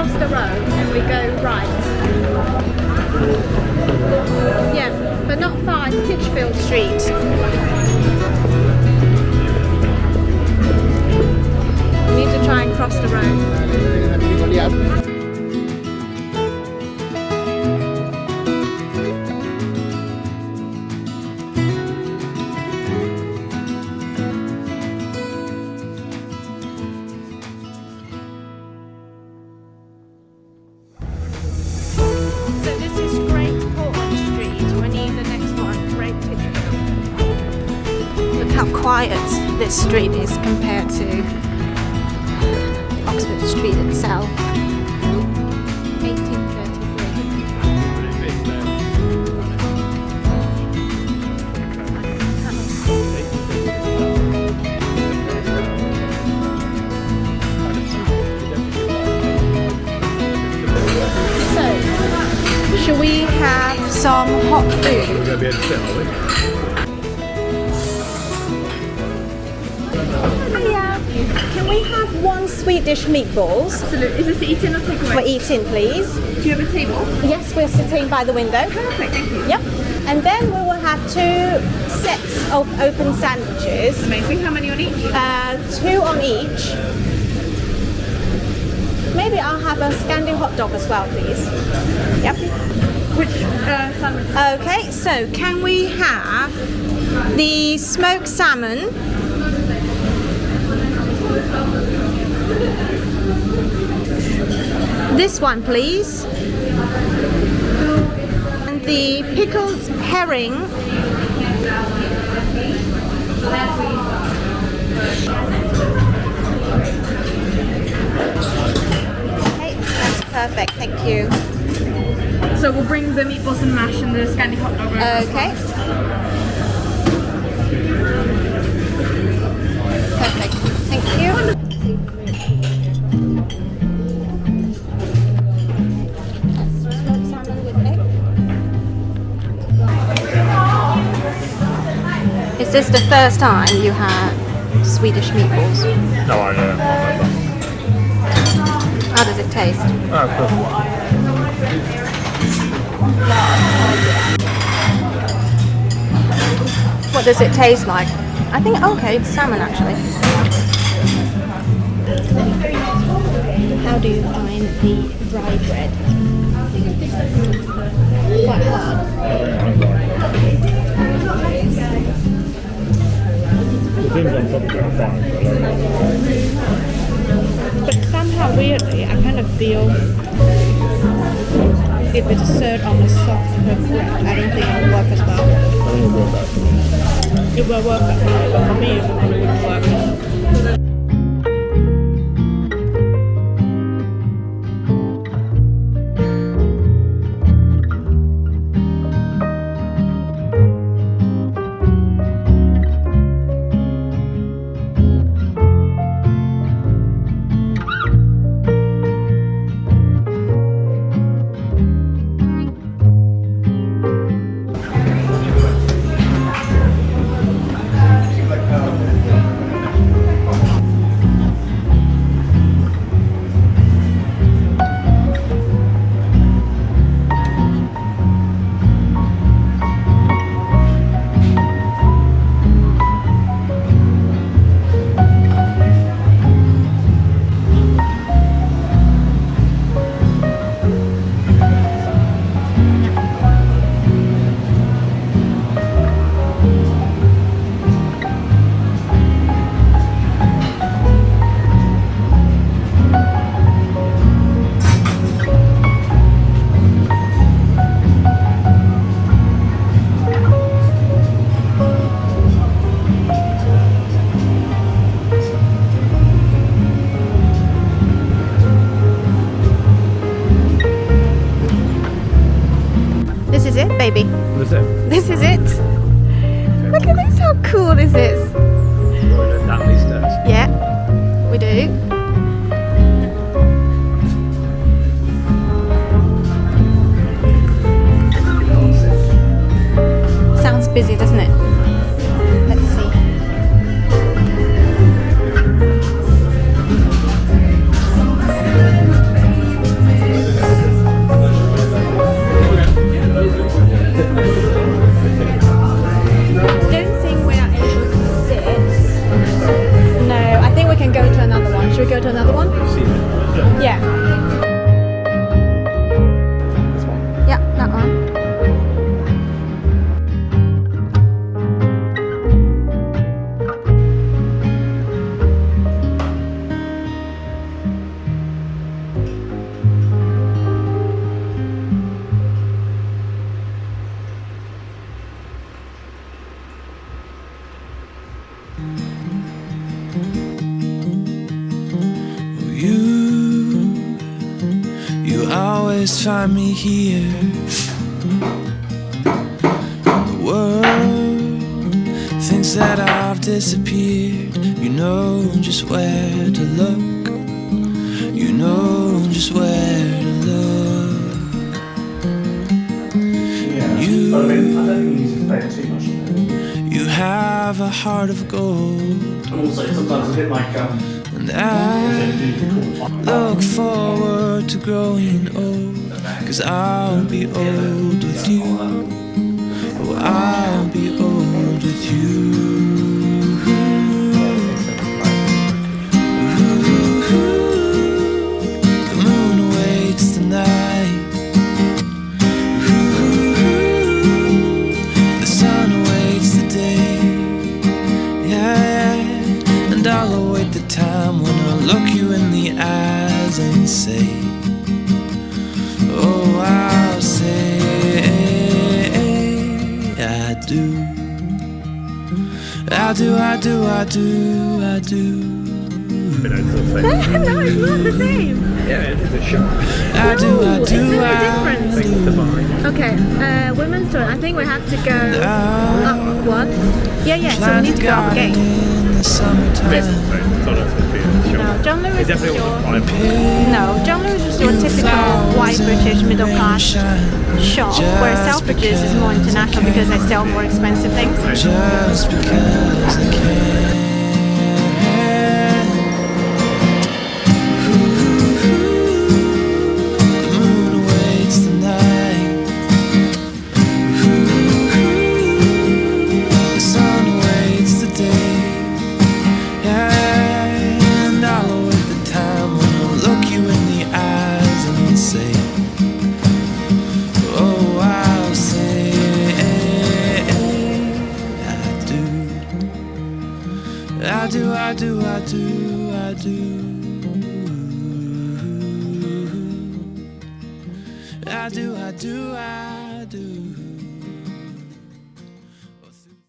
cross the road and we go right. Yeah, but not far, it's Titchfield Street. We need to try and cross the road. Quiet this street is compared to Oxford Street itself. 1833. So, should we have some hot food? We're going to be able to sit, are we? Can we have one sweet dish meatballs? Absolutely. Is this for eating or takeaway? For eating, please. Do you have a table? Yes, we're sitting by the window. Perfect, thank you. Yep. And then we will have 2 sets of open sandwiches. Amazing. How many on each? 2 on each. Maybe I'll have a Scandi hot dog as well, please. Yep. Which sandwich? Okay, so can we have the smoked salmon? This one, please. And the pickled herring. Okay, that's perfect. Thank you. So we'll bring the meatballs and mash and the Scandi hot dog over. Okay. Perfect. Thank you. Is this the first time you had Swedish meatballs? No, I can't remember. How does it taste? Oh, cool. What does it taste like? I think, okay, it's salmon actually. How do you find the dry bread? Quite hard. The things on top are fine, But somehow weirdly, I kind of feel if it's served on a soft bread, I don't think it will work as well. It will work, but for me, it probably wouldn't work. baby. That's it. This is it. Look at this, how cool this is. That least does. Yeah, we do. Sounds busy, doesn't it? Let's see. always find me here. The world thinks that I've disappeared. You know just where to look. You know just where to look. Yeah. But I don't think you need to play it too much. You have a heart of gold. And also, sometimes a bit like And I look forward to growing old, 'cause I'll be old with you. Oh, I'll be old with you. The moon awaits the night. The sun awaits the day. Yeah, and I'll await the time when I'll look you in the eyes and say, oh, I'll say I do. I do, I do, I do, I do. But it's the same. No, it's not the same. Yeah, it is a shot. I do, I It's do, very I different. Things to buy. Okay, women's turn. I think we have to go up one. Yeah, so we plant need a to go up garden again. in the summertime. It's not a shot. No, John Lewis It is definitely your... wasn't prime. No, John Lewis is your typical white British middle class shop, whereas Selfridges is more international because they sell more expensive things. Just because I can. The moon awaits the night. The sun awaits the day. Yeah, and I'll await the time when I'll look you in the eyes and say, oh, I'll say I do. I do, I do, I do, I do. I do, I do, I